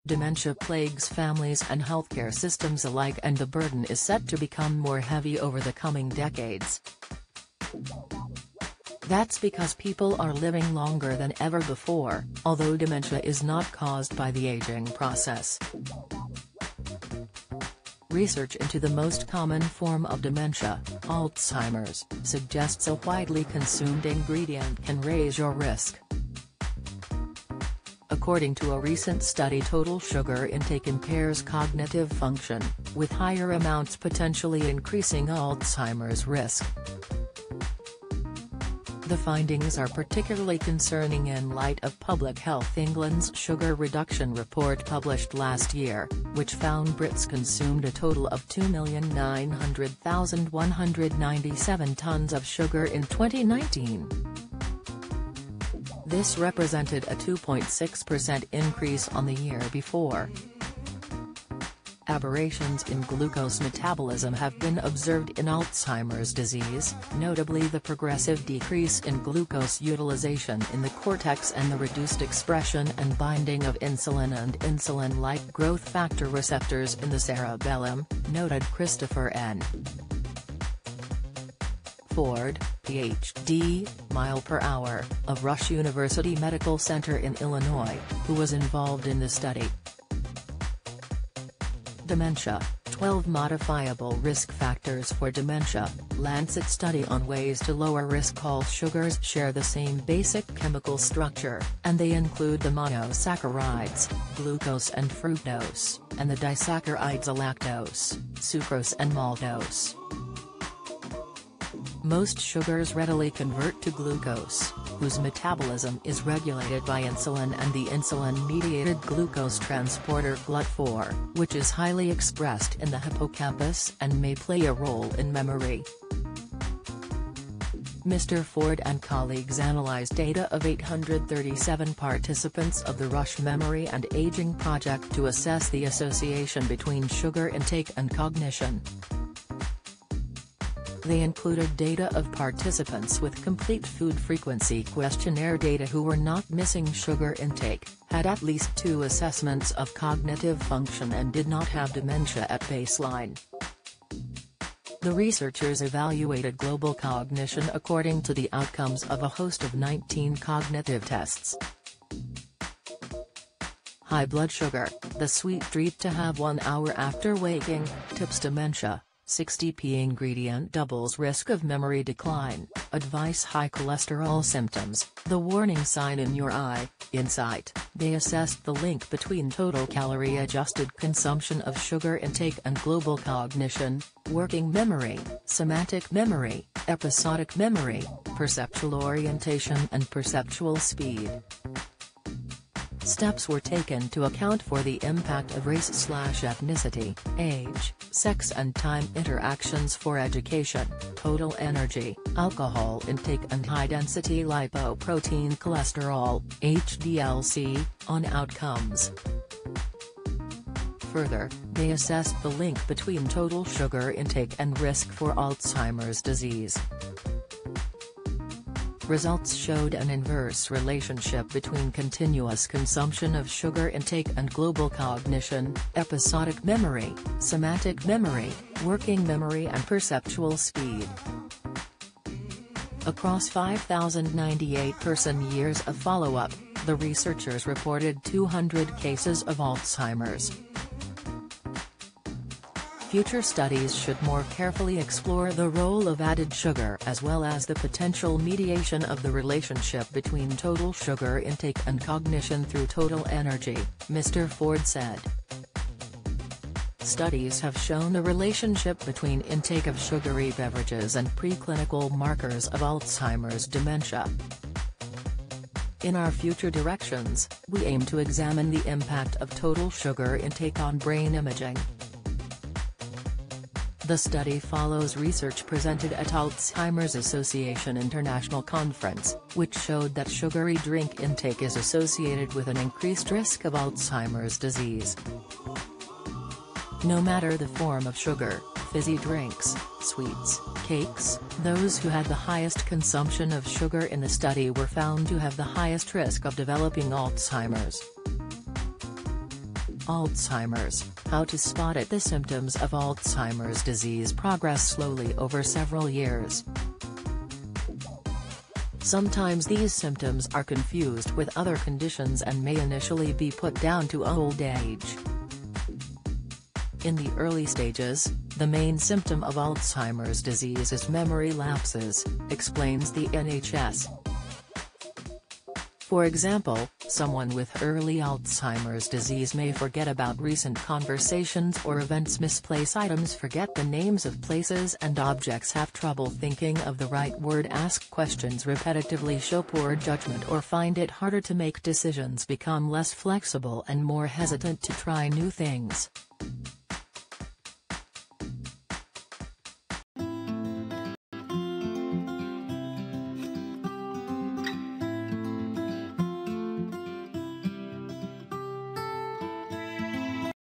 Dementia plagues families and healthcare systems alike, and the burden is set to become more heavy over the coming decades. That's because people are living longer than ever before, although dementia is not caused by the aging process. Research into the most common form of dementia, Alzheimer's, suggests a widely consumed ingredient can raise your risk. According to a recent study, total sugar intake impairs cognitive function, with higher amounts potentially increasing Alzheimer's risk. The findings are particularly concerning in light of Public Health England's sugar reduction report published last year, which found Brits consumed a total of 2,900,197 tons of sugar in 2019. This represented a 2.6% increase on the year before. Aberrations in glucose metabolism have been observed in Alzheimer's disease, notably the progressive decrease in glucose utilization in the cortex and the reduced expression and binding of insulin and insulin-like growth factor receptors in the cerebellum, noted Christopher N. Ford, Ph.D., mile/hour, of Rush University Medical Center in Illinois, who was involved in the study. Dementia, 12 modifiable risk factors for dementia. Lancet study on ways to lower risk. All sugars share the same basic chemical structure, and they include the monosaccharides, glucose and fructose, and the disaccharides lactose, sucrose and maltose. Most sugars readily convert to glucose, whose metabolism is regulated by insulin and the insulin-mediated glucose transporter GLUT4, which is highly expressed in the hippocampus and may play a role in memory. Mr. Ford and colleagues analyzed data of 837 participants of the Rush Memory and Aging Project to assess the association between sugar intake and cognition. They included data of participants with complete food frequency questionnaire data who were not missing sugar intake, had at least 2 assessments of cognitive function and did not have dementia at baseline. The researchers evaluated global cognition according to the outcomes of a host of 19 cognitive tests. High blood sugar, the sweet treat to have 1 hour after waking, tips dementia. 60p ingredient doubles risk of memory decline. Advice: high cholesterol symptoms, the warning sign in your eye. Insight: they assessed the link between total calorie adjusted consumption of sugar intake and global cognition, working memory, semantic memory, episodic memory, perceptual orientation and perceptual speed. Steps were taken to account for the impact of race/ethnicity, age, sex and time interactions for education, total energy, alcohol intake and high-density lipoprotein cholesterol, HDLC, on outcomes. Further, they assessed the link between total sugar intake and risk for Alzheimer's disease. Results showed an inverse relationship between continuous consumption of sugar intake and global cognition, episodic memory, semantic memory, working memory and perceptual speed. Across 5,098 person-years of follow-up, the researchers reported 200 cases of Alzheimer's. Future studies should more carefully explore the role of added sugar as well as the potential mediation of the relationship between total sugar intake and cognition through total energy, Mr. Ford said. Studies have shown a relationship between intake of sugary beverages and preclinical markers of Alzheimer's dementia. In our future directions, we aim to examine the impact of total sugar intake on brain imaging. The study follows research presented at Alzheimer's Association International Conference, which showed that sugary drink intake is associated with an increased risk of Alzheimer's disease. No matter the form of sugar, fizzy drinks, sweets, cakes, those who had the highest consumption of sugar in the study were found to have the highest risk of developing Alzheimer's. Alzheimer's, how to spot it. The symptoms of Alzheimer's disease progress slowly over several years. Sometimes these symptoms are confused with other conditions and may initially be put down to old age. In the early stages, the main symptom of Alzheimer's disease is memory lapses, explains the NHS. For example, someone with early Alzheimer's disease may forget about recent conversations or events, misplace items, forget the names of places and objects, have trouble thinking of the right word, ask questions repetitively, show poor judgment or find it harder to make decisions, become less flexible and more hesitant to try new things.